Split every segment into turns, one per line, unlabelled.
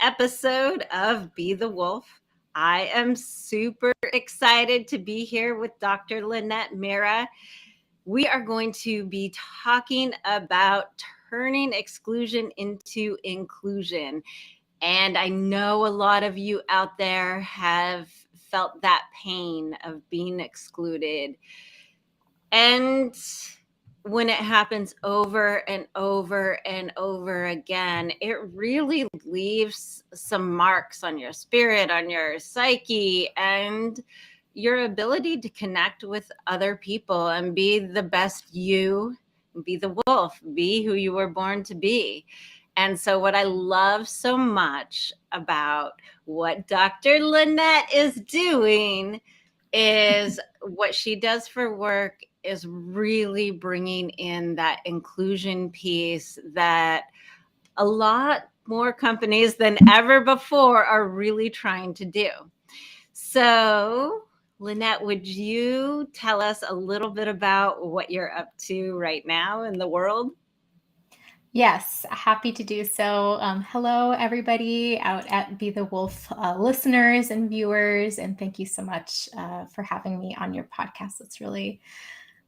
episode of Be the Wolf. I am super excited to be here with Dr. Linet Mera. We are going to be talking about turning exclusion into inclusion. And I know a lot of you out there have felt that pain of being excluded. And when it happens over and over and over again, it really leaves some marks on your spirit, on your psyche, and your ability to connect with other people and be the best you, be the wolf, be who you were born to be. And so, what I love so much about what Dr. Linet is doing is what she does for work is really bringing in that inclusion piece that a lot more companies than ever before are really trying to do. So, Linet, would you tell us a little bit about what you're up to right now in the world?
Yes, happy to do so. Hello, everybody out at Be the Wolf listeners and viewers, and thank you so much for having me on your podcast. It's really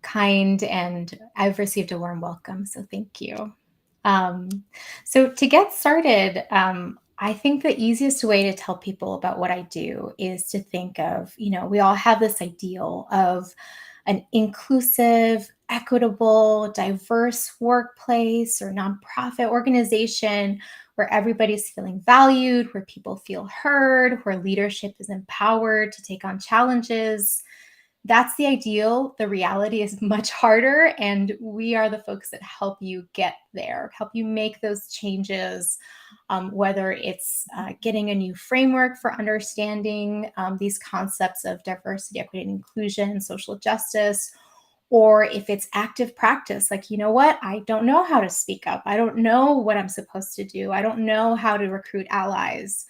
kind, and I've received a warm welcome, so thank you. So to get started, I think the easiest way to tell people about what I do is to think of, we all have this ideal of an inclusive, equitable, diverse workplace or nonprofit organization where everybody's feeling valued, where people feel heard, where leadership is empowered to take on challenges. That's the ideal. The reality is much harder, and we are the folks that help you get there, help you make those changes, whether it's getting a new framework for understanding these concepts of diversity, equity, and inclusion, social justice, or if it's active practice, like, you know what, I don't know how to speak up. I don't know what I'm supposed to do. I don't know how to recruit allies.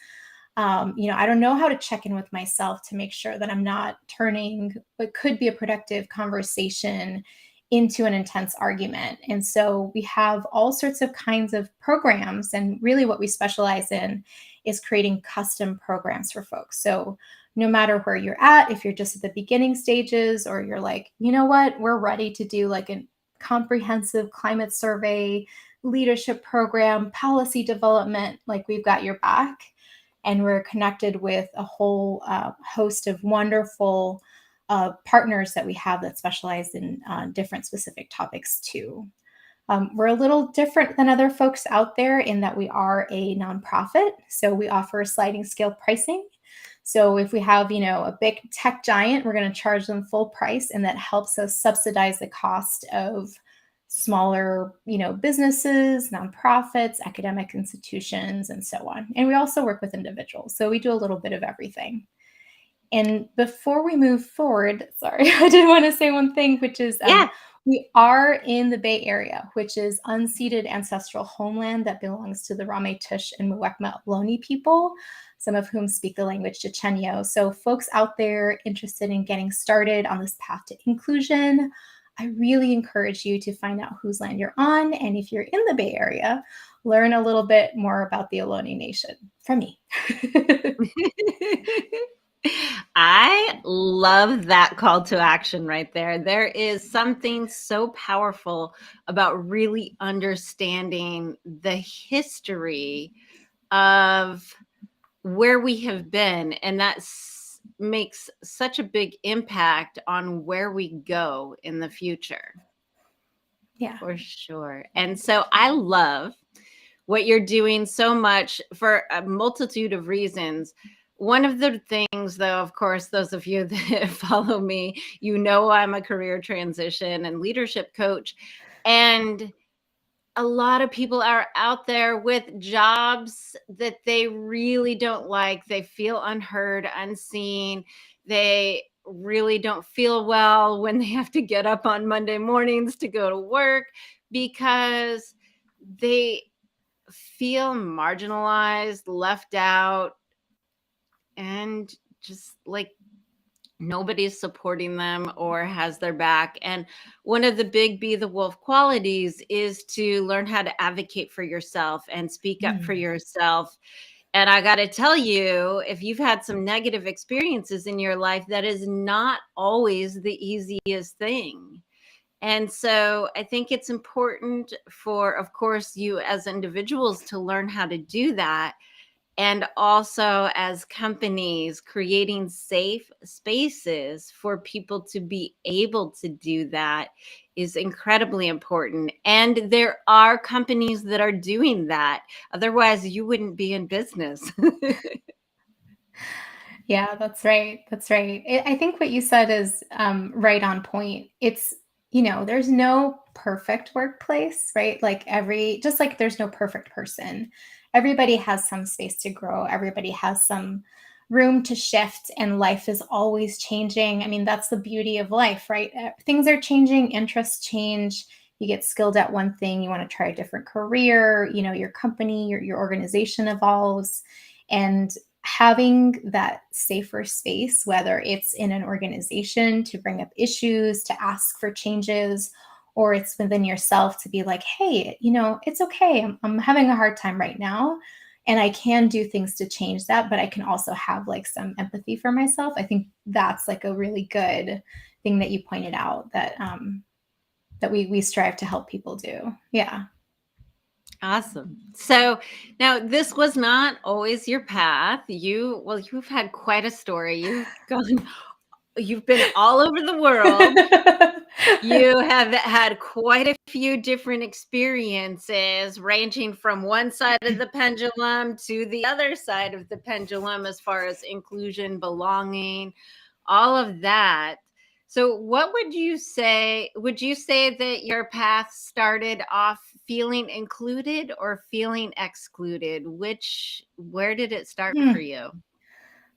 I don't know how to check in with myself to make sure that I'm not turning what could be a productive conversation into an intense argument. And so we have all sorts of kinds of programs. And really what we specialize in is creating custom programs for folks. So no matter where you're at, if you're just at the beginning stages or you're like, you know what, we're ready to do like a comprehensive climate survey, leadership program, policy development, like we've got your back. And we're connected with a whole host of wonderful partners that we have that specialize in different specific topics too. We're a little different than other folks out there in that we are a nonprofit. So we offer sliding scale pricing. So if we have, a big tech giant, we're going to charge them full price, and that helps us subsidize the cost of smaller, businesses, nonprofits, academic institutions, and so on. And we also work with individuals. So we do a little bit of everything. And before we move forward, sorry, I did want to say one thing, which is we are in the Bay Area, which is unceded ancestral homeland that belongs to the Ramaytush and Muwekma Ohlone people, some of whom speak the language Chochenyo. So folks out there interested in getting started on this path to inclusion, I really encourage you to find out whose land you're on. And if you're in the Bay Area, learn a little bit more about the Ohlone Nation from me.
I love that call to action right there. There is something so powerful about really understanding the history of where we have been, and that makes such a big impact on where we go in the future.
Yeah,
for sure. And so I love what you're doing so much for a multitude of reasons. One of the things, though, of course, those of you that follow me, I'm a career transition and leadership coach. And a lot of people are out there with jobs that they really don't like. They feel unheard, unseen. They really don't feel well when they have to get up on Monday mornings to go to work because they feel marginalized, left out, and just like nobody's supporting them or has their back. And one of the big Be the Wolf qualities is to learn how to advocate for yourself and speak up for yourself And I got to tell you, if you've had some negative experiences in your life, that is not always the easiest thing. And so I think it's important for, of course, you as individuals to learn how to do that. And also as companies, creating safe spaces for people to be able to do that is incredibly important. And there are companies that are doing that. Otherwise, you wouldn't be in business.
Yeah, that's right. That's right. I think what you said is right on point. It's, there's no perfect workplace, right? Just like there's no perfect person. Everybody has some space to grow. Everybody has some room to shift, and life is always changing. I mean, that's the beauty of life, right? Things are changing, interests change. You get skilled at one thing, you want to try a different career, your company, your organization evolves. And having that safer space, whether it's in an organization to bring up issues, to ask for changes, or it's within yourself to be like, hey, it's okay. I'm having a hard time right now. And I can do things to change that, but I can also have like some empathy for myself. I think that's like a really good thing that you pointed out that we strive to help people do. Yeah.
Awesome. So now this was not always your path. You've had quite a story. You've been all over the world. You have had quite a few different experiences, ranging from one side of the pendulum to the other side of the pendulum as far as inclusion, belonging, all of that. So what would you say? Would you say that your path started off feeling included or feeling excluded? Where did it start for you?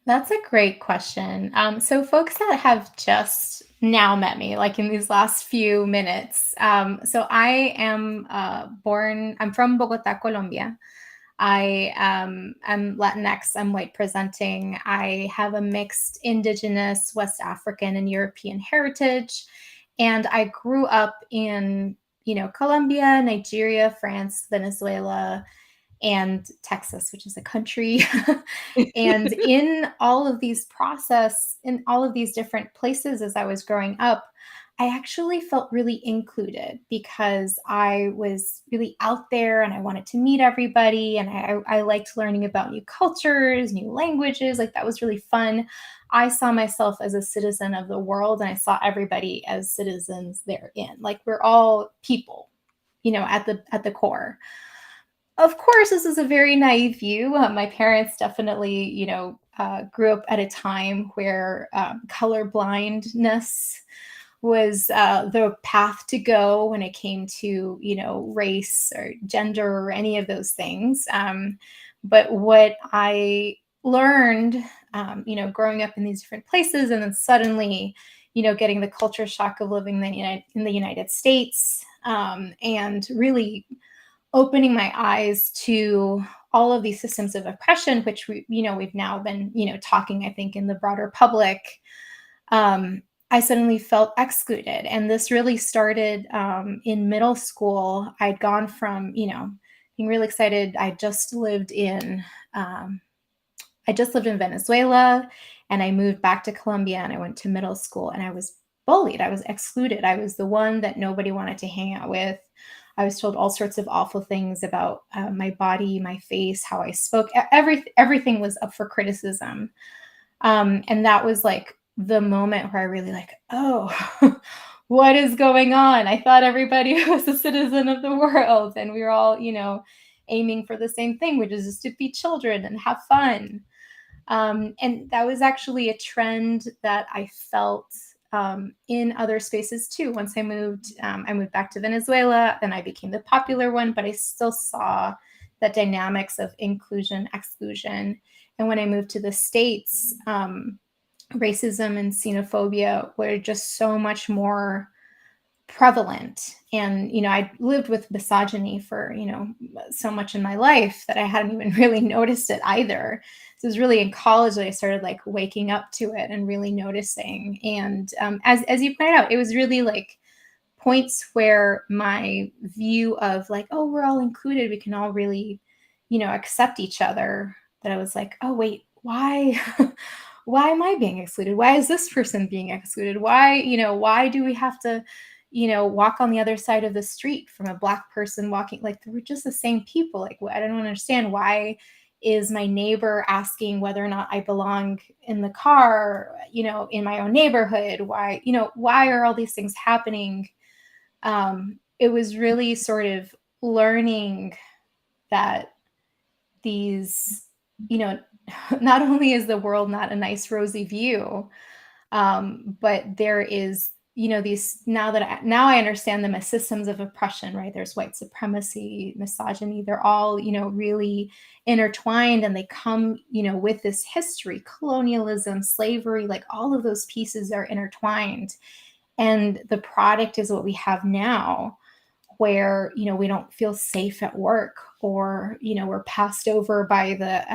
That's a great question. So, folks that have just now met me, like in these last few minutes, so I am I'm from Bogota, Colombia. I am Latinx, I'm white presenting. I have a mixed Indigenous, West African, and European heritage. And I grew up in, Colombia, Nigeria, France, Venezuela, and Texas, which is a country. And in all of these different places as I was growing up, I actually felt really included because I was really out there and I wanted to meet everybody. And I liked learning about new cultures, new languages. Like that was really fun. I saw myself as a citizen of the world and I saw everybody as citizens therein. Like we're all people, at the core. Of course, this is a very naive view. My parents definitely, grew up at a time where color blindness was the path to go when it came to, race or gender or any of those things. But what I learned, growing up in these different places and then suddenly, getting the culture shock of living in the United States, and really opening my eyes to all of these systems of oppression, which we've now been, talking, I think, in the broader public. I suddenly felt excluded. And this really started in middle school. I'd gone from, being really excited. I just lived in Venezuela and I moved back to Colombia and I went to middle school and I was bullied. I was excluded. I was the one that nobody wanted to hang out with. I was told all sorts of awful things about my body, my face, how I spoke. Everything was up for criticism. And that was like the moment where I really like, oh, what is going on? I thought everybody was a citizen of the world and we were all, aiming for the same thing, which is just to be children and have fun. And that was actually a trend that I felt in other spaces too. Once I moved back to Venezuela, then I became the popular one, but I still saw the dynamics of inclusion, exclusion. And when I moved to the States, racism and xenophobia were just so much more prevalent. And, I lived with misogyny for, so much in my life that I hadn't even really noticed it either. So it was really in college that I started like waking up to it and really noticing. And as you pointed out, it was really like points where my view of like, oh, we're all included, we can all really, accept each other, that I was like, oh, wait, why? Why am I being excluded? Why is this person being excluded? Why do we have to, walk on the other side of the street from a Black person walking? Like, we're just the same people. Like, I don't understand. Why is my neighbor asking whether or not I belong in the car, in my own neighborhood? Why are all these things happening? It was really sort of learning that these, not only is the world not a nice rosy view, but there is, these, now I understand them as systems of oppression, right? There's white supremacy, misogyny, they're all, really intertwined, and they come, with this history, colonialism, slavery, like all of those pieces are intertwined. And the product is what we have now, where we don't feel safe at work, or we're passed over by the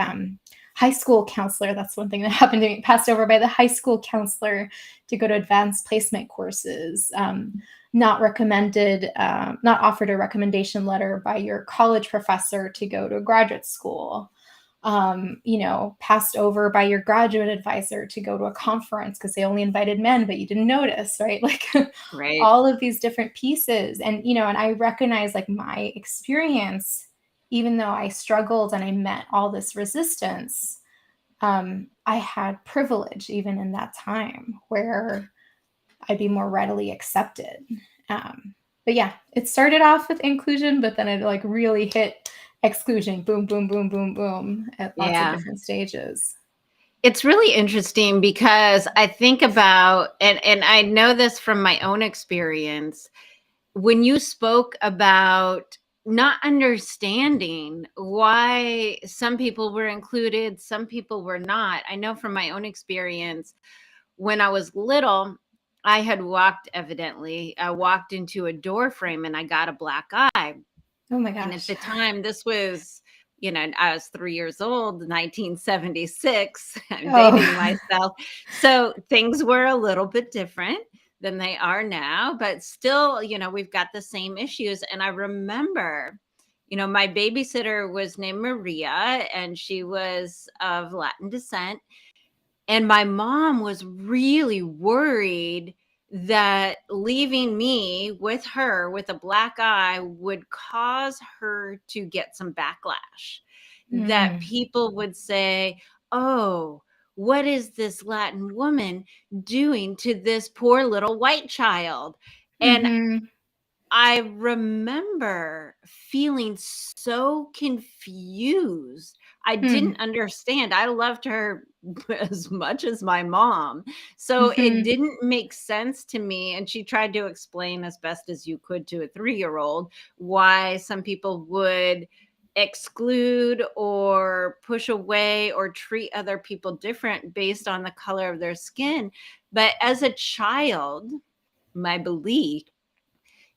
high school counselor. That's one thing that happened to me. Passed over by the high school counselor to go to advanced placement courses. Not recommended, not offered a recommendation letter by your college professor to go to graduate school. Passed over by your graduate advisor to go to a conference because they only invited men, but you didn't notice, right? Like
Right.
all of these different pieces. And, and I recognize like my experience, even though I struggled and I met all this resistance, I had privilege even in that time where I'd be more readily accepted. But yeah, it started off with inclusion, but then it like really hit exclusion, boom, boom, boom, boom, boom, at lots of
Yeah.
different stages.
It's really interesting because I think about, and I know this from my own experience, when you spoke about not understanding why some people were included, some people were not. I know from my own experience, when I was little, I had I walked into a door frame and I got a black eye.
Oh my
And at
gosh.
the time, this was, I was 3 years old, 1976. I'm dating
Oh.
myself. So things were a little bit different than they are now, but still, we've got the same issues. And I remember, my babysitter was named Maria, and she was of Latin descent. And my mom was really worried that leaving me with her with a black eye would cause her to get some backlash. That
Mm.
people would say, "Oh, what is this Latin woman doing to this poor little white child?" And
Mm-hmm.
I remember feeling so confused. I
Hmm.
didn't understand. I loved her as much as my mom. So it
Mm-hmm.
didn't make sense to me. And she tried to explain as best as you could to a 3-year-old why some people would exclude or push away or treat other people different based on the color of their skin. But as a child, my belief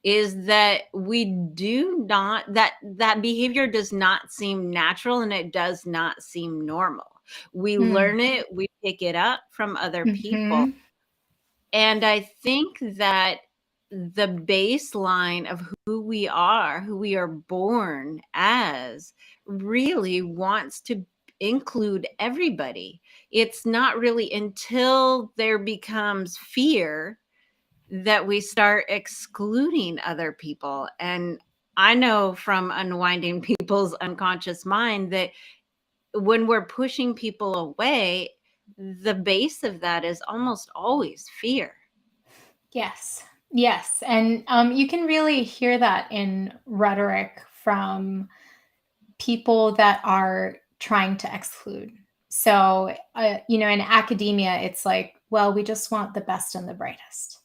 is that we do not that behavior does not seem natural, and it does not seem normal. We learn it, we pick it up from other people.
Mm-hmm.
And I think that the baseline of who we are born as, really wants to include everybody. It's not really until there becomes fear that we start excluding other people. And I know from unwinding people's unconscious mind that when we're pushing people away, the base of that is almost always fear.
Yes. Yes. And you can really hear that in rhetoric from people that are trying to exclude. So, in academia, it's like, well, we just want the best and the brightest.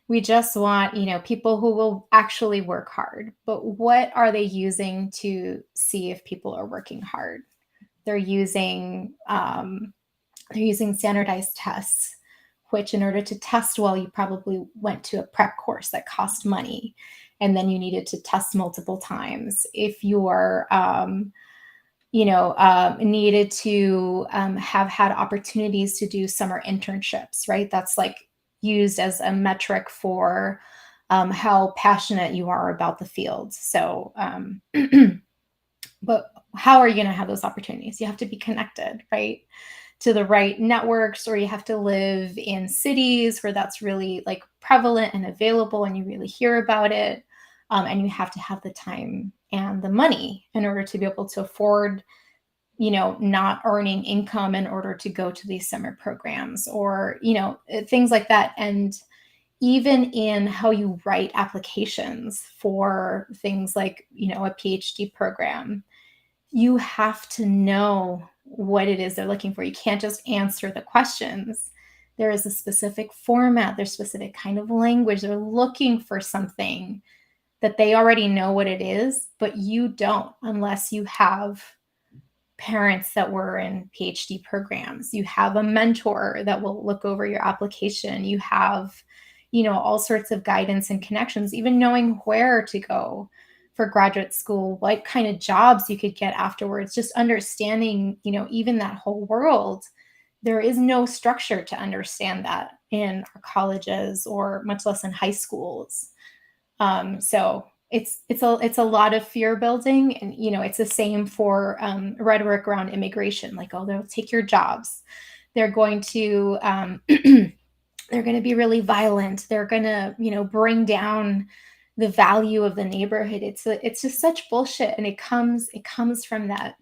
We just want, people who will actually work hard. But what are they using to see if people are working hard? They're using standardized tests, which in order to test well, you probably went to a prep course that cost money, and then you needed to test multiple times. If you're needed to have had opportunities to do summer internships, right? That's like used as a metric for how passionate you are about the field. So, but how are you going to have those opportunities? You have to be connected, right, to the right networks, or you have to live in cities where that's really like prevalent and available and you really hear about it. And you have to have the time and the money in order to be able to afford, not earning income in order to go to these summer programs, or, things like that. And even in how you write applications for things like, a PhD program, you have to know what it is they're looking for. You can't just answer the questions. There is a specific format, there's specific kind of language. They're looking for something that they already know what it is, but you don't, unless you have parents that were in PhD programs. You have a mentor that will look over your application. You have, all sorts of guidance and connections, even knowing where to go for graduate school, what kind of jobs you could get afterwards, just understanding, even that whole world. There is no structure to understand that in our colleges, or much less in high schools. So it's a lot of fear building, and it's the same for rhetoric around immigration, like, oh, they'll take your jobs, they're going to they're going to be really violent, they're going to bring down the value of the neighborhood. It's just such bullshit, and it comes from that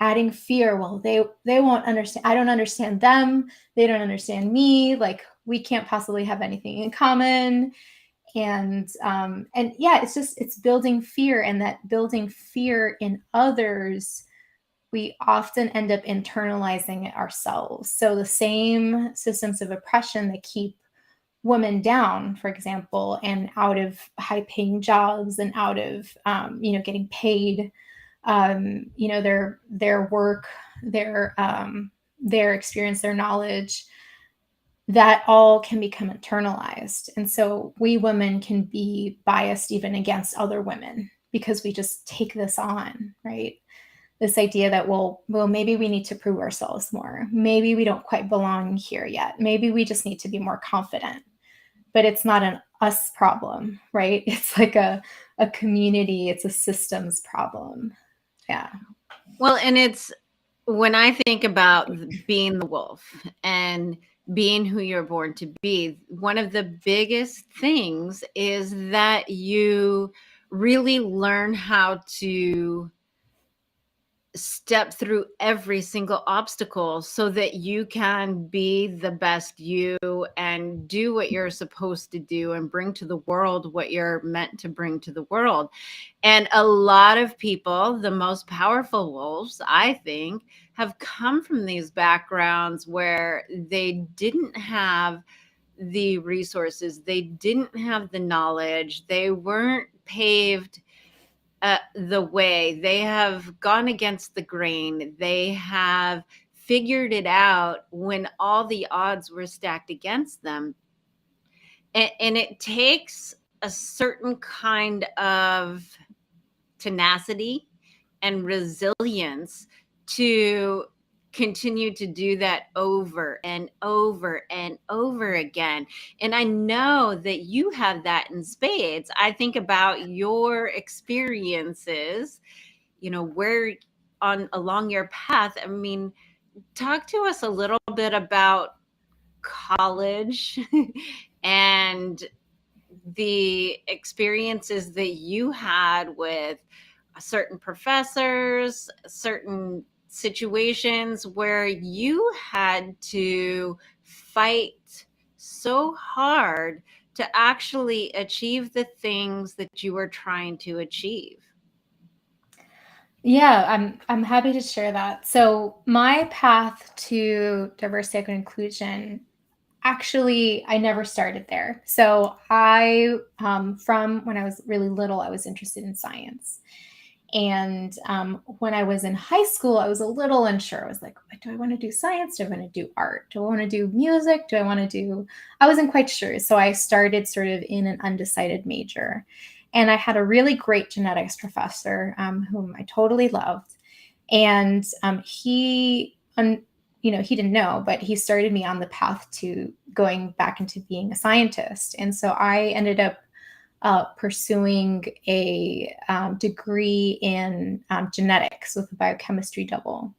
adding fear. Well, they won't understand, I don't understand them, they don't understand me, like we can't possibly have anything in common. And yeah, it's building fear, and that building fear in others, we often end up internalizing it ourselves. So the same systems of oppression that keep women down, for example, and out of high paying jobs, and out of getting paid, their work, their experience, their knowledge, that all can become internalized. And so we women can be biased even against other women because we just take this on, right? This idea that, well, maybe we need to prove ourselves more. Maybe we don't quite belong here yet. Maybe we just need to be more confident. But it's not an us problem, right? It's like a community, it's a systems problem. Yeah.
Well, and it's, when I think about being the wolf and being who you're born to be, one of the biggest things is that you really learn how to step through every single obstacle so that you can be the best you and do what you're supposed to do and bring to the world what you're meant to bring to the world. And a lot of people, the most powerful wolves, I think, have come from these backgrounds where they didn't have the resources, they didn't have the knowledge, they weren't paved the way, they have gone against the grain, they have figured it out when all the odds were stacked against them. And it takes a certain kind of tenacity and resilience to continue to do that over and over and over again. And I know that you have that in spades. I think about your experiences, where on along your path. I mean, talk to us a little bit about college and the experiences that you had with certain professors, certain situations where you had to fight so hard to actually achieve the things that you were trying to achieve.
Yeah, I'm happy to share that. So my path to diversity, equity, and inclusion, actually, I never started there. So from when I was really little, I was interested in science. And when I was in high school, I was a little unsure. I was like, do I want to do science? Do I want to do art? Do I want to do music? I wasn't quite sure. So I started sort of in an undecided major. And I had a really great genetics professor whom I totally loved. And he didn't know, but he started me on the path to going back into being a scientist. And so I ended up pursuing a degree in genetics with a biochemistry double.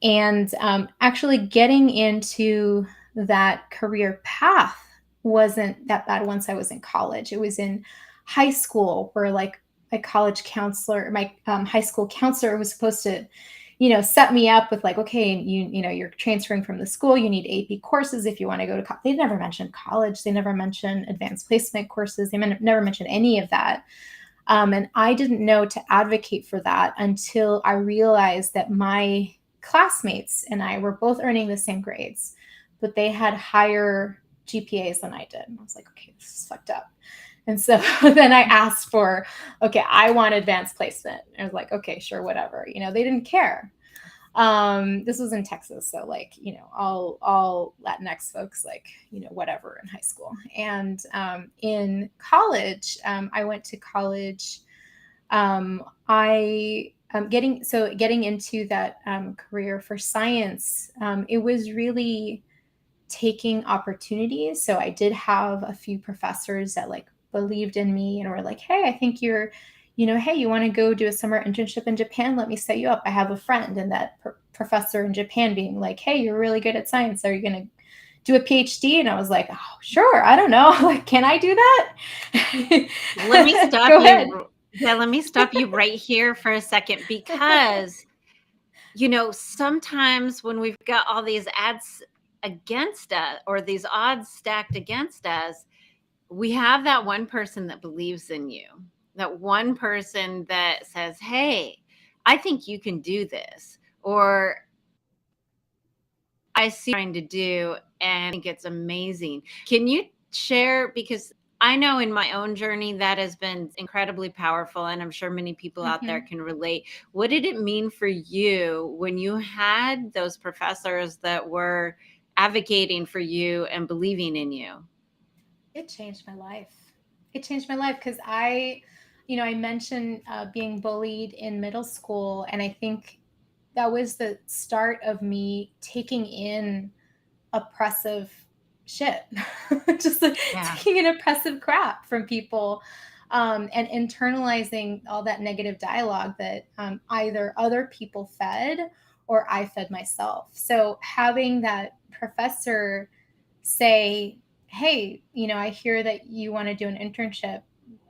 And actually getting into that career path wasn't that bad once I was in college. It was in high school where like my college counselor, my high school counselor was supposed to, set me up with like, okay, you're transferring from the school, you need AP courses if you want to go to college. They never mentioned college. They never mentioned advanced placement courses. They never mentioned any of that. And I didn't know to advocate for that until I realized that my classmates and I were both earning the same grades, but they had higher GPAs than I did. And I was like, okay, this is fucked up. And so then I asked for, okay, I want advanced placement. And I was like, okay, sure, whatever. They didn't care. This was in Texas. So like, all Latinx folks, like, whatever in high school. And in college, I went to college. Getting into that career for science, it was really taking opportunities. So I did have a few professors that like believed in me and were like, hey, I think hey, you want to go do a summer internship in Japan? Let me set you up. I have a friend. And that professor in Japan being like, hey, you're really good at science. Are you going to do a PhD? And I was like, oh, sure. I don't know. Like, can I do that?
Let me stop
Go
you.
ahead.
Yeah, let me stop you right here for a second, because, sometimes when we've got all these ads against us or these odds stacked against us, we have that one person that believes in you, that one person that says, hey, I think you can do this, or I see what you're trying to do and I think it's amazing. Can you share, because I know in my own journey that has been incredibly powerful, and I'm sure many people out there can relate. What did it mean for you when you had those professors that were advocating for you and believing in you?
It changed my life. It changed my life because I mentioned being bullied in middle school, and I think that was the start of me taking in oppressive shit, just like taking in oppressive crap from people, and internalizing all that negative dialogue that either other people fed or I fed myself. So having that professor say, hey, I hear that you want to do an internship.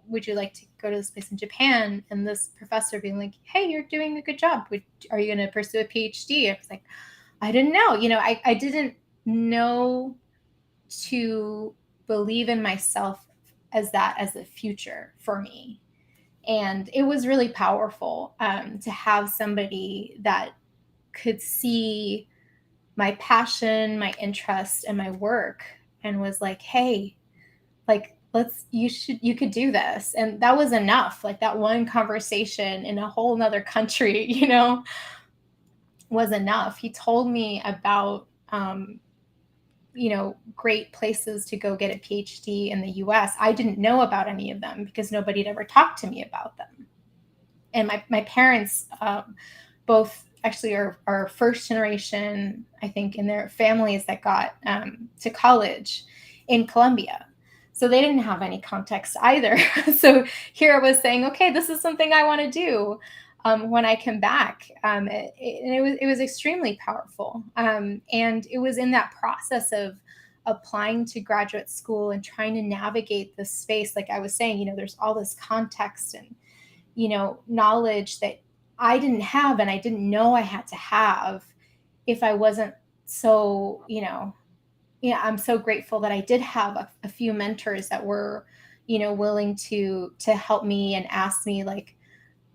Would you like to go to this place in Japan? And this professor being like, hey, you're doing a good job. Are you going to pursue a PhD? I was like, I didn't know. I didn't know to believe in myself as the future for me. And it was really powerful to have somebody that could see my passion, my interest, and my work, and was like, hey, like, you could do this. And that was enough. Like that one conversation in a whole nother country, was enough. He told me about, great places to go get a PhD in the US. I didn't know about any of them because nobody had ever talked to me about them. And my parents, both actually are first generation, I think, in their families that got to college in Columbia. So they didn't have any context either. So here I was saying, okay, this is something I want to do when I come back. And it was extremely powerful. And it was in that process of applying to graduate school and trying to navigate this space. Like I was saying, there's all this context and, knowledge that I didn't have and I didn't know I had to have if I wasn't so, I'm so grateful that I did have a few mentors that were, willing to help me and ask me like,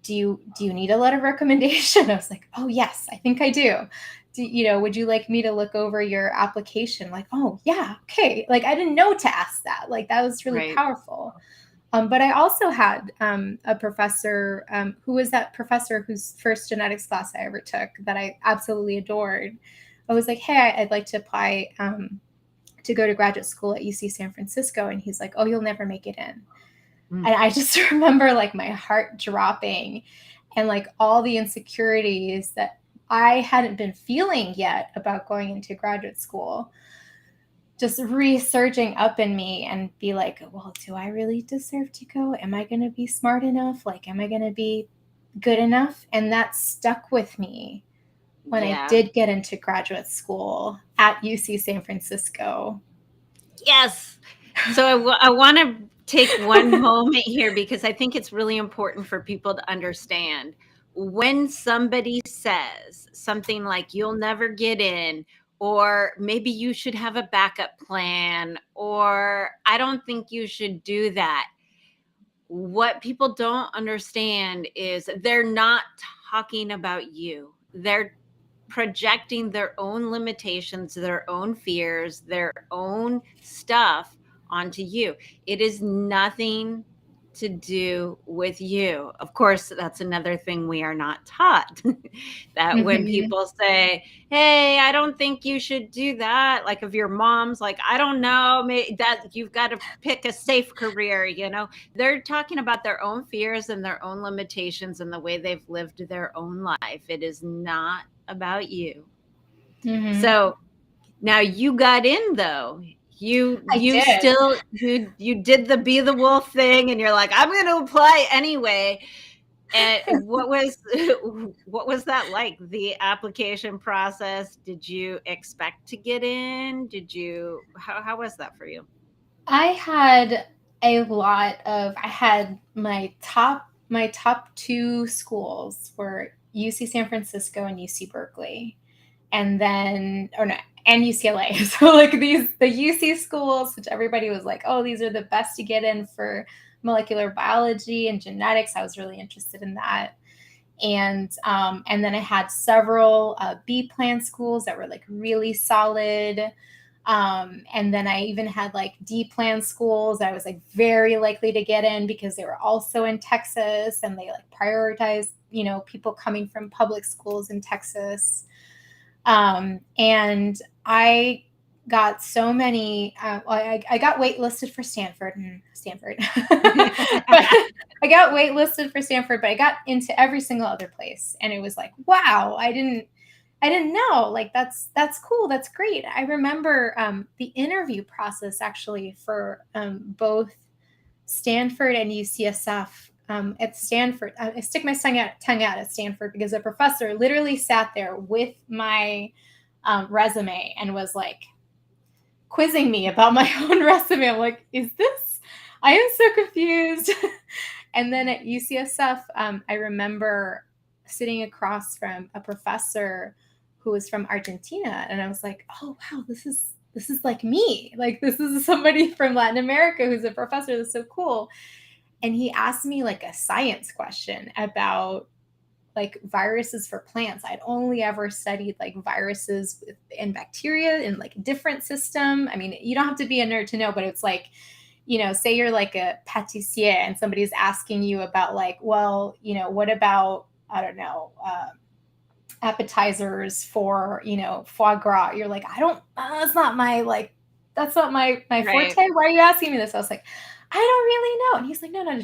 do you need a letter of recommendation? I was like, oh yes, I think I do. Would you like me to look over your application? Like, oh yeah, okay. Like I didn't know to ask that. Like that was really powerful. But I also had a professor who was that professor whose first genetics class I ever took that I absolutely adored. I was like, hey, I'd like to apply to go to graduate school at UC San Francisco. And he's like, oh, you'll never make it in. And I just remember like my heart dropping and like all the insecurities that I hadn't been feeling yet about going into graduate school just resurging up in me and be like, well, do I really deserve to go? Am I going to be smart enough? Like, am I going to be good enough? And that stuck with me when I
Yeah.
did get into graduate school at UC San Francisco.
Yes. So I want to take one moment here because I think it's really important for people to understand when somebody says something like you'll never get in, or maybe you should have a backup plan, or I don't think you should do that. What people don't understand is they're not talking about you. They're projecting their own limitations, their own fears, their own stuff onto you. It is nothing to do with you. Of course, that's another thing we are not taught. That when
Mm-hmm.
people say, "Hey, I don't think you should do that," like if your mom's like, "I don't know, that you've got to pick a safe career," they're talking about their own fears and their own limitations and the way they've lived their own life. It is not about you.
Mm-hmm.
So now you got in though. You
I
you
did.
still you did the be the wolf thing and you're like, I'm going to apply anyway. And what was that like? The application process? Did you expect to get in? How was that for you?
I had I had my top two schools were UC San Francisco and UC Berkeley. And then or no, and UCLA. So like the UC schools, which everybody was like, oh, these are the best to get in for molecular biology and genetics. I was really interested in that. And then I had several B plan schools that were like really solid. And then I even had like D plan schools that I was like very likely to get in because they were also in Texas and they like prioritized, people coming from public schools in Texas. And I got so many. I got waitlisted for Stanford. But I got waitlisted for Stanford, but I got into every single other place, and it was like, wow, I didn't know. Like that's cool. That's great. I remember the interview process actually for both Stanford and UCSF. At Stanford, I stick my tongue out at Stanford because a professor literally sat there with my resume and was like quizzing me about my own resume. I'm like, I am so confused. And then at UCSF, I remember sitting across from a professor who was from Argentina, and I was like, oh wow, this is like me. Like this is somebody from Latin America who's a professor. That's so cool. And he asked me like a science question about like viruses for plants. I'd only ever studied like viruses and bacteria in like a different system. I mean, you don't have to be a nerd to know, but it's like, say you're like a pâtissier and somebody's asking you about like, well, what about, I don't know, appetizers for, foie gras. You're like, that's not my forte.
Right.
Why are you asking me this? I was like, I don't really know. And he's like, no,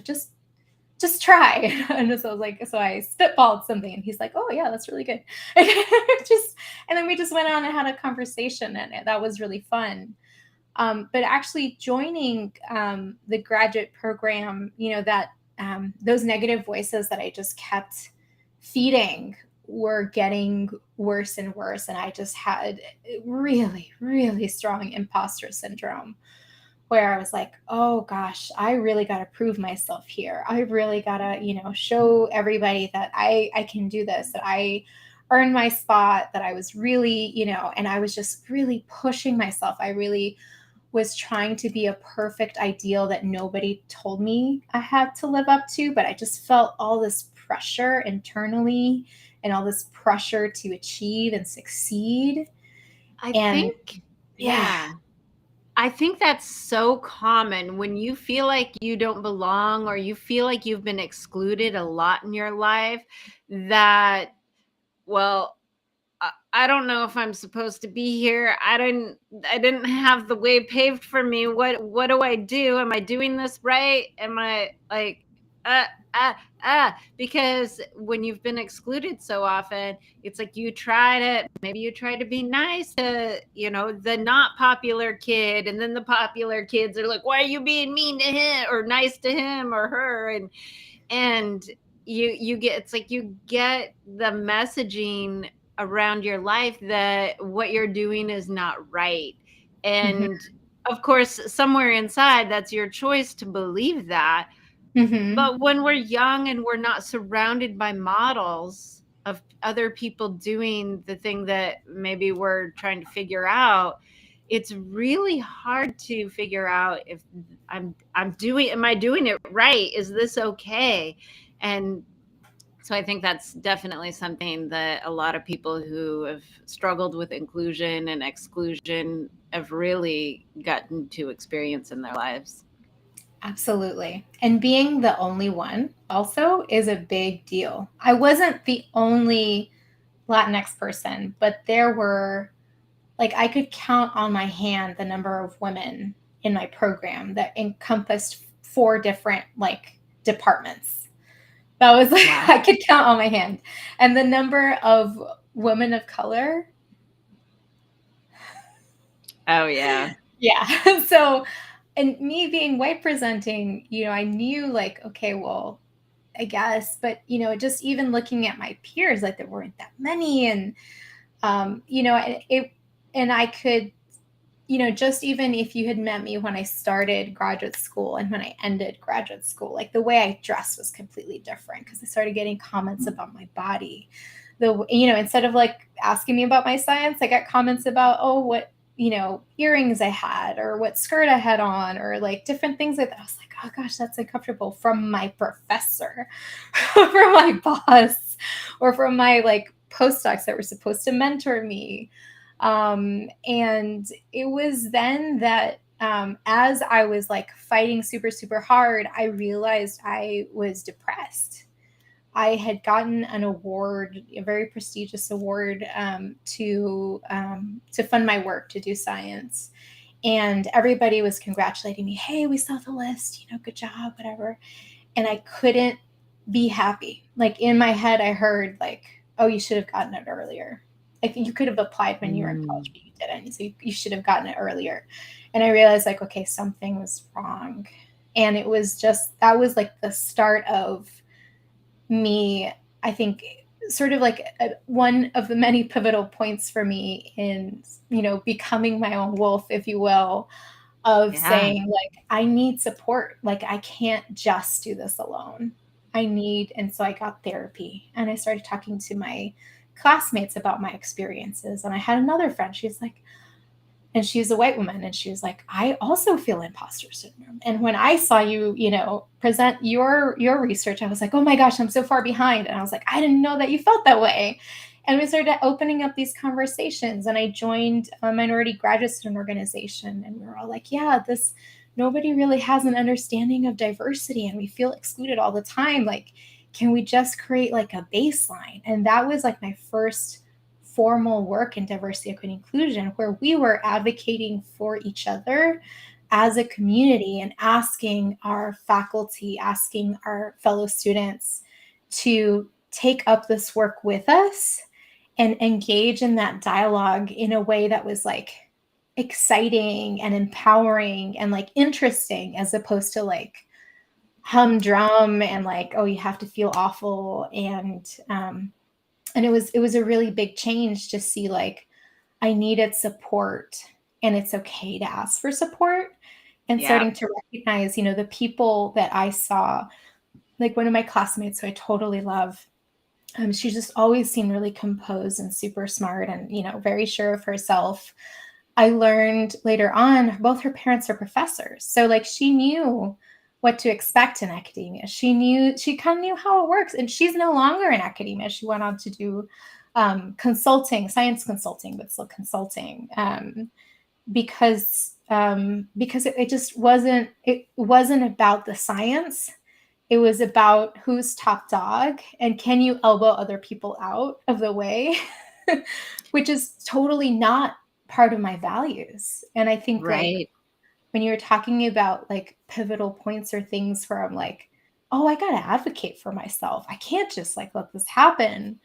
just try. And so I was like, so I spitballed something and he's like, oh yeah, that's really good. And then we just went on and had a conversation and that was really fun. But actually joining the graduate program, that those negative voices that I just kept feeding were getting worse and worse. And I just had really, really strong imposter syndrome where I was like, oh gosh, I really got to prove myself here. I really got to, show everybody that I can do this, that I earned my spot, that I was really, and I was just really pushing myself. I really was trying to be a perfect ideal that nobody told me I had to live up to, but I just felt all this pressure internally and all this pressure to achieve and succeed.
I
And
think,
yeah,
yeah. I think that's so common when you feel like you don't belong or you feel like you've been excluded a lot in your life that, well, I don't know if I'm supposed to be here. I didn't have the way paved for me. What do I do? Am I doing this right? Am I like uh, because when you've been excluded so often, it's like maybe you try to be nice to, the not popular kid. And then the popular kids are like, why are you being mean to him or nice to him or her? And you get, it's like you get the messaging around your life that what you're doing is not right.
Mhm.
And of course, somewhere inside, that's your choice to believe that.
Mhm.
But when we're young and we're not surrounded by models of other people doing the thing that maybe we're trying to figure out, it's really hard to figure out if am I doing it right? Is this okay? And so I think that's definitely something that a lot of people who have struggled with inclusion and exclusion have really gotten to experience in their lives.
Absolutely. And being the only one also is a big deal. I wasn't the only Latinx person, but there were, like, I could count on my hand the number of women in my program that encompassed 4 different, like, departments. That was like,
Wow.
I could count on my hand. And the number of women of color.
Oh yeah.
Yeah. So, and me being white presenting, I knew, like, okay, well, I guess, but just even looking at my peers, like there weren't that many, and and I could, just even if you had met me when I started graduate school and when I ended graduate school, like the way I dressed was completely different because I started getting comments about my body. Instead of like asking me about my science, I got comments about, oh, what, earrings I had or what skirt I had on or like different things like that. I was like, oh gosh, that's uncomfortable, from my professor, from my boss, or from my like postdocs that were supposed to mentor me. And it was then that, as I was like fighting super, super hard, I realized I was depressed. I had gotten an award, a very prestigious award, to fund my work, to do science, and everybody was congratulating me. Hey, we saw the list, good job, whatever. And I couldn't be happy. Like in my head, I heard like, "Oh, you should have gotten it earlier. Like you could have applied when you were in college, but you didn't. So you should have gotten it earlier." And I realized like, okay, something was wrong, and it was just, that was like the start of me, I think, sort of like one of the many pivotal points for me in, becoming my own wolf, if you will, of
Yeah.
saying like, I need support. Like I can't just do this alone. And so I got therapy and I started talking to my classmates about my experiences. And I had another friend, and she's a white woman, and she was like, I also feel imposter syndrome. And when I saw you, present your research, I was like, oh my gosh, I'm so far behind. And I was like, I didn't know that you felt that way. And we started opening up these conversations, and I joined a minority graduate student organization, and we were all like, yeah, this, nobody really has an understanding of diversity and we feel excluded all the time. Like, can we just create like a baseline? And that was like my first formal work in diversity, equity, inclusion, where we were advocating for each other as a community and asking our faculty, asking our fellow students to take up this work with us and engage in that dialogue in a way that was like exciting and empowering and like interesting, as opposed to like humdrum and like, oh, you have to feel awful. And it was a really big change to see like I needed support, and it's okay to ask for support, and
Yeah.
starting to recognize, the people that I saw, like one of my classmates who I totally love. She just always seemed really composed and super smart and, very sure of herself. I learned later on, both her parents are professors. So like she knew what to expect in academia. She kind of knew how it works. And she's no longer in academia. She went on to do consulting, science consulting, but still consulting, because it just wasn't about the science. It was about who's top dog and can you elbow other people out of the way, which is totally not part of my values. And I think like
Right.
when you're talking about like pivotal points or things where I'm like, oh, I got to advocate for myself. I can't just like let this happen.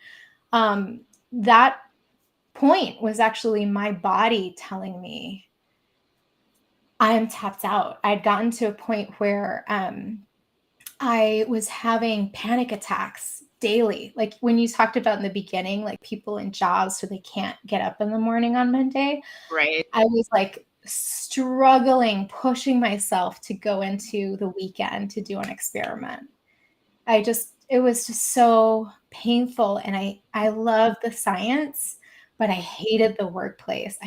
That point was actually my body telling me I am tapped out. I'd gotten to a point where I was having panic attacks daily. Like when you talked about in the beginning, like people in jobs so they can't get up in the morning on Monday,
Right.
I was like struggling, pushing myself to go into the weekend to do an experiment. It was just so painful. And I love the science, but I hated the workplace.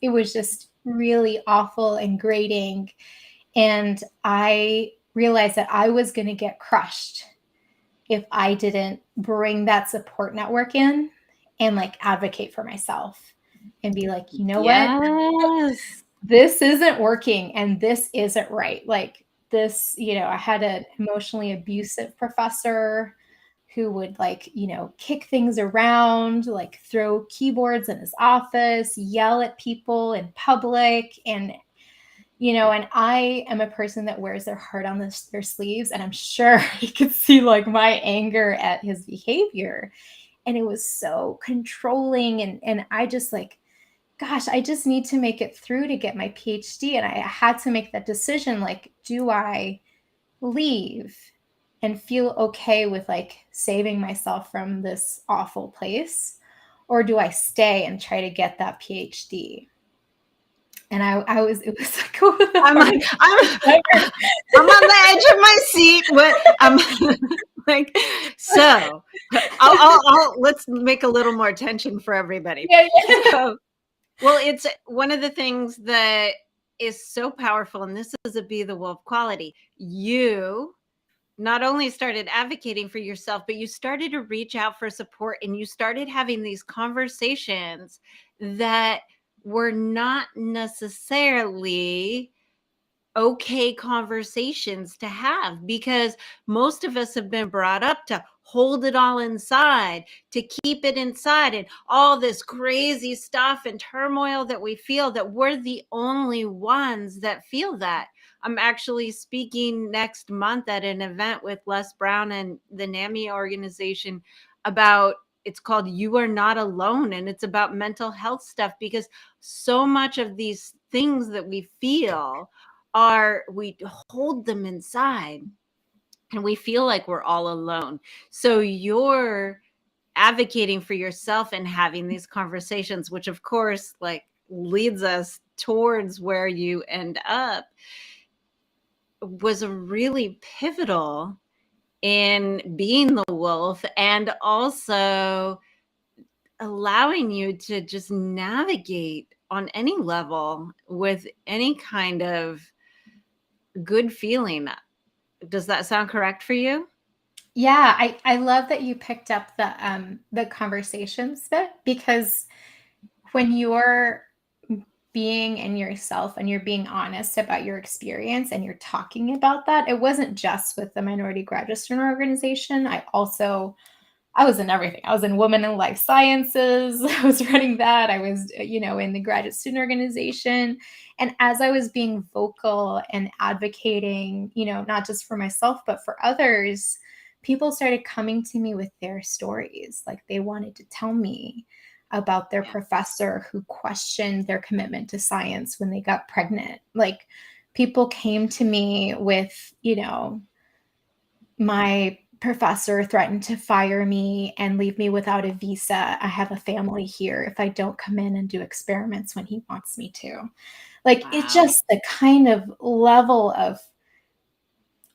It was just really awful and grating. And I realized that I was going to get crushed if I didn't bring that support network in and like advocate for myself and be like, you know what?
Yes.
This isn't working and this isn't right. Like this, I had an emotionally abusive professor who would like, kick things around, like throw keyboards in his office, yell at people in public. And I am a person that wears their heart on their sleeves. And I'm sure he could see like my anger at his behavior. And it was so controlling. And I just like, gosh, I just need to make it through to get my PhD. And I had to make that decision. Like, do I leave and feel okay with like saving myself from this awful place? Or do I stay and try to get that PhD? And it was like,
I'm on the edge of my seat. What I'm like, so let's make a little more tension for everybody.
Yeah.
So, well, it's one of the things that is so powerful, and this is a be the wolf quality. You not only started advocating for yourself, but you started to reach out for support and you started having these conversations that were not necessarily okay conversations to have, because most of us have been brought up to hold it all inside, to keep it inside, and all this crazy stuff and turmoil that we feel, that we're the only ones that feel that. I'm actually speaking next month at an event with Les Brown and the NAMI organization about, it's called You Are Not Alone, and it's about mental health stuff, because so much of these things that we feel we hold them inside and we feel like we're all alone. So you're advocating for yourself and having these conversations, which of course like leads us towards where you end up, was a really pivotal in being the wolf and also allowing you to just navigate on any level with any kind of good feeling. Does that sound correct for you?
Yeah, I love that you picked up the conversations bit, because when you're being in yourself and you're being honest about your experience and you're talking about that, it wasn't just with the Minority Graduate Student Organization. I was in everything. I was in Women in Life Sciences. I was running that. I was, in the Graduate Student Organization. And as I was being vocal and advocating, not just for myself, but for others, people started coming to me with their stories. Like they wanted to tell me about their professor who questioned their commitment to science when they got pregnant. Like people came to me with, my professor threatened to fire me and leave me without a visa. I have a family here if I don't come in and do experiments when he wants me to. Like It's just the kind of level of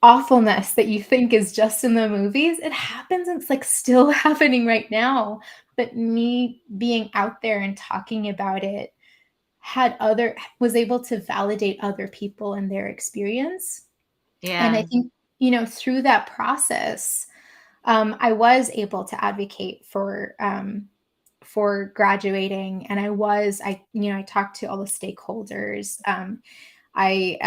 awfulness that you think is just in the movies. It happens. It's like still happening right now. But me being out there and talking about it was able to validate other people and their experience.
Yeah.
And I think, through that process, I was able to advocate for graduating, and I talked to all the stakeholders. I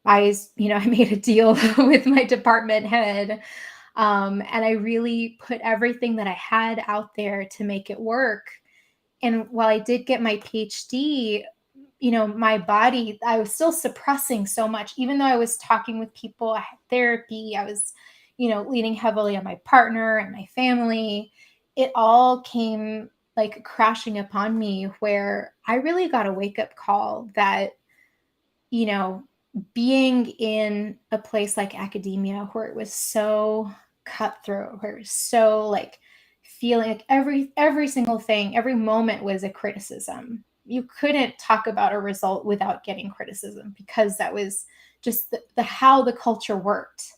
made a deal with my department head, and I really put everything that I had out there to make it work. And while I did get my PhD, my body, I was still suppressing so much, even though I was talking with people, I had therapy, I was, leaning heavily on my partner and my family, it all came like crashing upon me, where I really got a wake-up call that, being in a place like academia, where it was so cutthroat, where it was so like feeling like every single thing, every moment was a criticism. You couldn't talk about a result without getting criticism, because that was just the how the culture worked.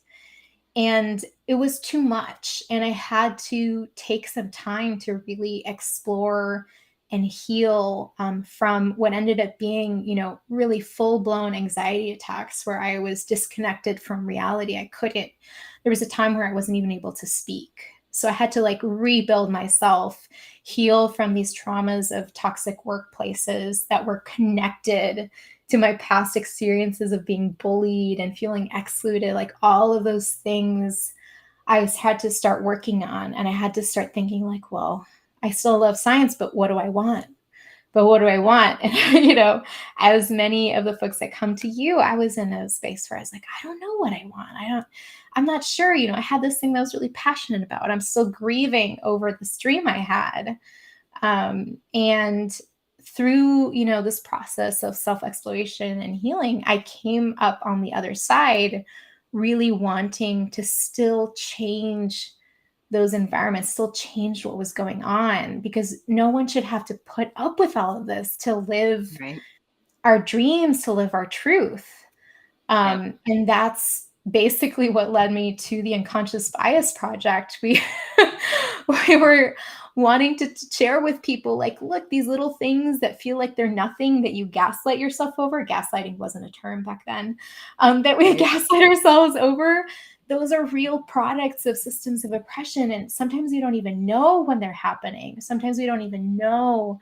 And it was too much. And I had to take some time to really explore and heal from what ended up being, really full blown anxiety attacks, where I was disconnected from reality. There was a time where I wasn't even able to speak. So I had to like rebuild myself, heal from these traumas of toxic workplaces that were connected to my past experiences of being bullied and feeling excluded. Like all of those things I had to start working on. And I had to start thinking like, well, I still love science, but what do I want? But what do I want? And, as many of the folks that come to you, I was in a space where I was like, I don't know what I want. I'm not sure. I had this thing that I was really passionate about. I'm still grieving over this dream I had. And through, this process of self-exploration and healing, I came up on the other side, really wanting to still change those environments, still change what was going on, because no one should have to put up with all of this to live
Right.
our dreams, to live our truth. And that's basically what led me to the Unconscious Bias Project. We were wanting to share with people, like, look, these little things that feel like they're nothing, that you gaslight yourself over. Gaslighting wasn't a term back then. That we gaslight ourselves over. Those are real products of systems of oppression. And sometimes we don't even know when they're happening. Sometimes we don't even know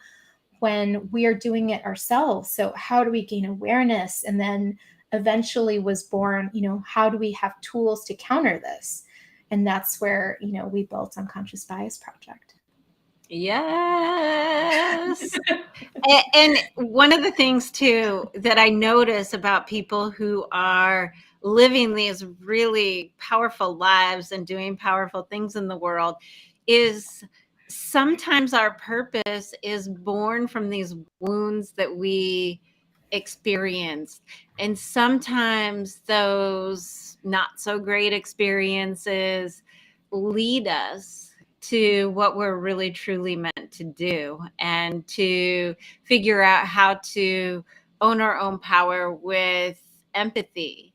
when we are doing it ourselves. So how do we gain awareness? And then eventually was born, how do we have tools to counter this? And that's where, we built Unconscious Bias Project.
Yes. And one of the things too that I notice about people who are living these really powerful lives and doing powerful things in the world is sometimes our purpose is born from these wounds that we experienced. And sometimes those not so great experiences lead us to what we're really truly meant to do, and to figure out how to own our own power with empathy.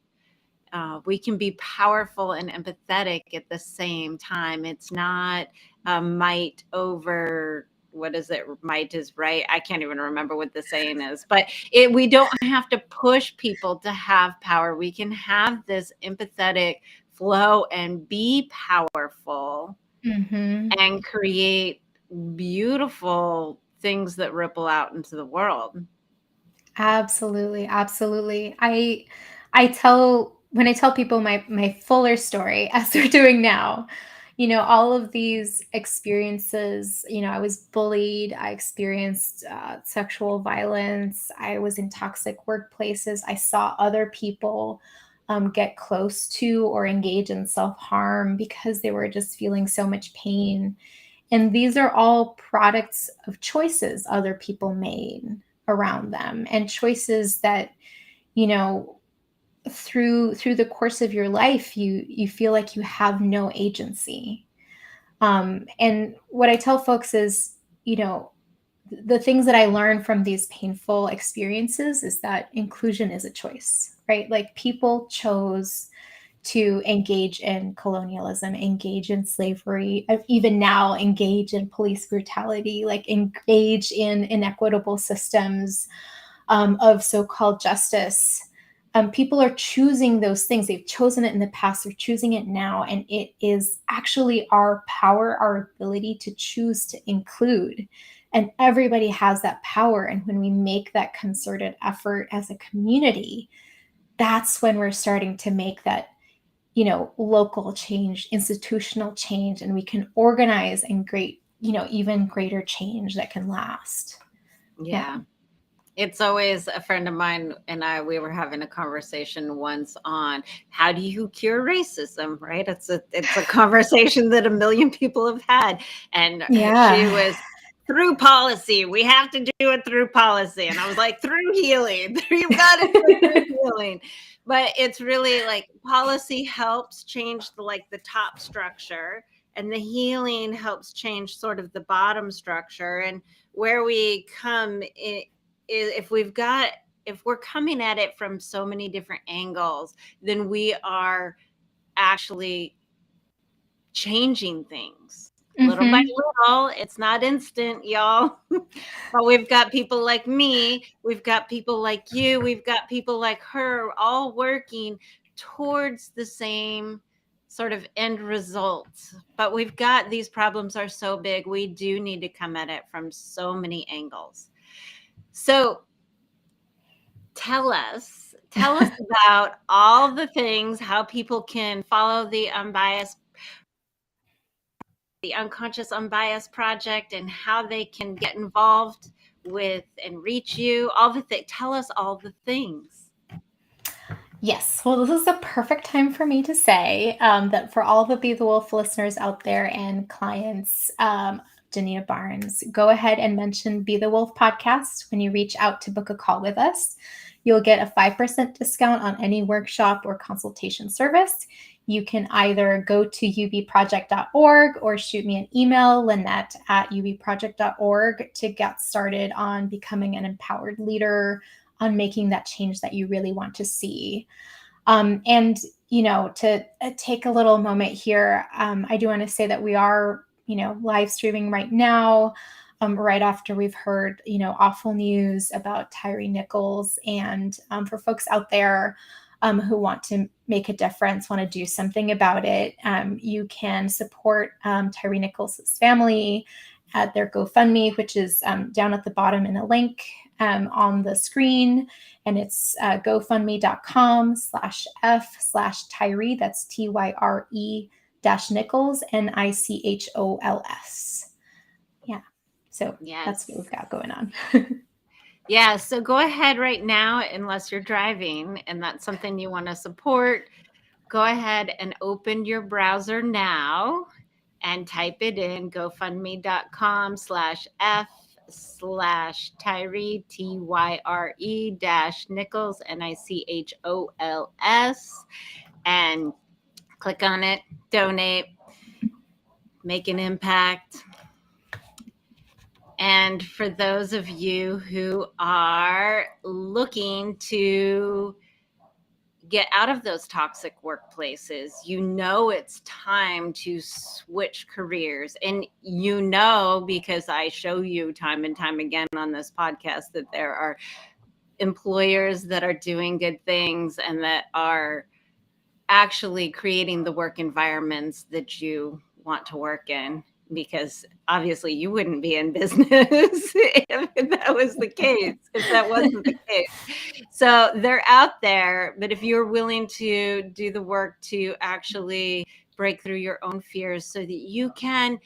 We can be powerful and empathetic at the same time. It's not might over, what is it? Might is right. I can't even remember what the saying is, but we don't have to push people to have power. We can have this empathetic flow and be powerful and create beautiful things that ripple out into the world.
Absolutely. Absolutely. When I tell people my fuller story, as we're doing now, all of these experiences, I was bullied, I experienced sexual violence, I was in toxic workplaces, I saw other people get close to or engage in self-harm because they were just feeling so much pain. And these are all products of choices other people made around them, and choices that, through the course of your life, you feel like you have no agency. And what I tell folks is, the things that I learned from these painful experiences is that inclusion is a choice, right? Like, people chose to engage in colonialism, engage in slavery, even now engage in police brutality, like engage in inequitable systems of so-called justice. People are choosing those things. They've chosen it in the past, they're choosing it now. And it is actually our power, our ability to choose to include. And everybody has that power. And when we make that concerted effort as a community, that's when we're starting to make that, local change, institutional change, and we can organize and even greater change that can last.
Yeah. It's always a friend of mine and we were having a conversation once on how do you cure racism, right? It's a conversation that a million people have had. And she
Yeah.
was through policy. We have to do it through policy. And I was like, through healing. You've got to do it through healing. But it's really like policy helps change the top structure, and the healing helps change sort of the bottom structure. And where we come in, if we're coming at it from so many different angles, then we are actually changing things little by little. It's not instant, y'all. But we've got people like me, we've got people like you, we've got people like her, all working towards the same sort of end result. But these problems are so big, we do need to come at it from so many angles. So tell us about all the things, how people can follow the Unconscious Unbiased Project, and how they can get involved with and reach you. Tell us all the things.
Yes. Well, this is a perfect time for me to say that for all the Be the Wolf listeners out there and clients, Danita Barnes, go ahead and mention Be the Wolf podcast when you reach out to book a call with us. You'll get a 5% discount on any workshop or consultation service. You can either go to ubproject.org or shoot me an email, linet@ubproject.org, to get started on becoming an empowered leader, on making that change that you really want to see. And, to take a little moment here, I do want to say that we are, live streaming right now, right after we've heard, awful news about Tyre Nichols. And for folks out there who want to make a difference, want to do something about it, you can support Tyre Nichols' family at their GoFundMe, which is down at the bottom in a link on the screen. And it's gofundme.com/F/Tyre. That's TYRE-Nichols, NICHOLS. Yeah. So
Yes.
That's what we've got going on.
Yeah. So go ahead right now, unless you're driving and that's something you want to support, go ahead and open your browser now and type it in gofundme.com/F/Tyre, TYRE-Nichols, NICHOLS, and click on it, donate, make an impact. And for those of you who are looking to get out of those toxic workplaces, it's time to switch careers. And because I show you time and time again on this podcast that there are employers that are doing good things and that are actually creating the work environments that you want to work in, because obviously you wouldn't be in business if that was the case, if that wasn't the case. So they're out there, but if you're willing to do the work to actually break through your own fears so that you can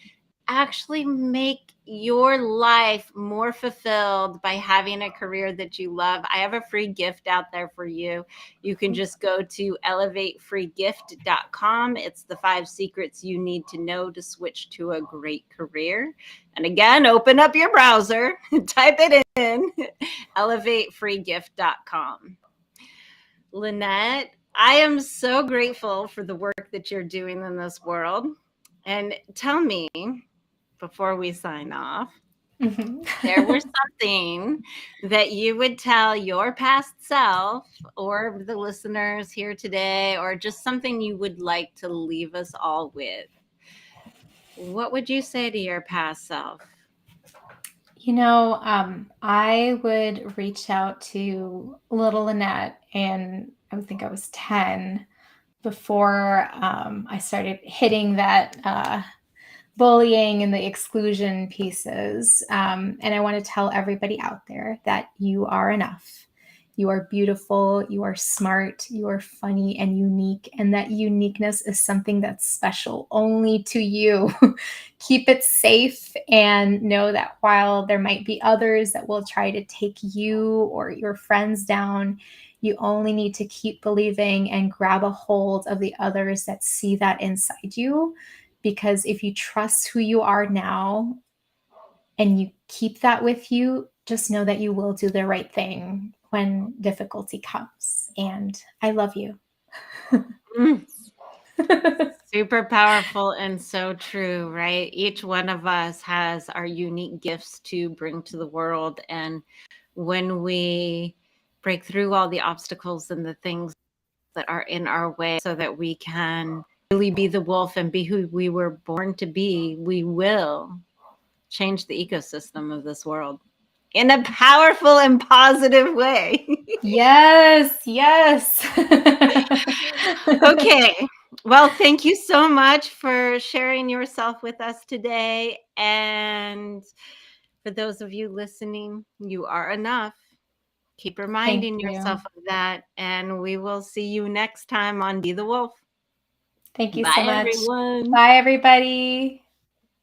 actually make your life more fulfilled by having a career that you love, I have a free gift out there for you. You can just go to elevatefreegift.com. It's the 5 secrets you need to know to switch to a great career. And again, open up your browser, type it in, elevatefreegift.com. Linet, I am so grateful for the work that you're doing in this world. And tell me, before we sign off, there was something that you would tell your past self or the listeners here today, or just something you would like to leave us all with. What would you say to your past self?
I would reach out to little Linet, and I would think I was 10 before I started hitting that bullying and the exclusion pieces. And I want to tell everybody out there that you are enough. You are beautiful, you are smart, you are funny and unique, and that uniqueness is something that's special only to you. Keep it safe and know that while there might be others that will try to take you or your friends down, you only need to keep believing and grab a hold of the others that see that inside you. Because if you trust who you are now and you keep that with you, just know that you will do the right thing when difficulty comes. And I love you.
Mm. Super powerful and so true, right? Each one of us has our unique gifts to bring to the world. And when we break through all the obstacles and the things that are in our way so that we can really be the wolf and be who we were born to be, we will change the ecosystem of this world in a powerful and positive way.
Yes, yes.
Okay. Well, thank you so much for sharing yourself with us today. And for those of you listening, you are enough. Keep
Thank
reminding
you.
yourself of that. And we will see you next time on Be the Wolf.
Thank you so
Bye,
much.
everyone.
Bye, everybody.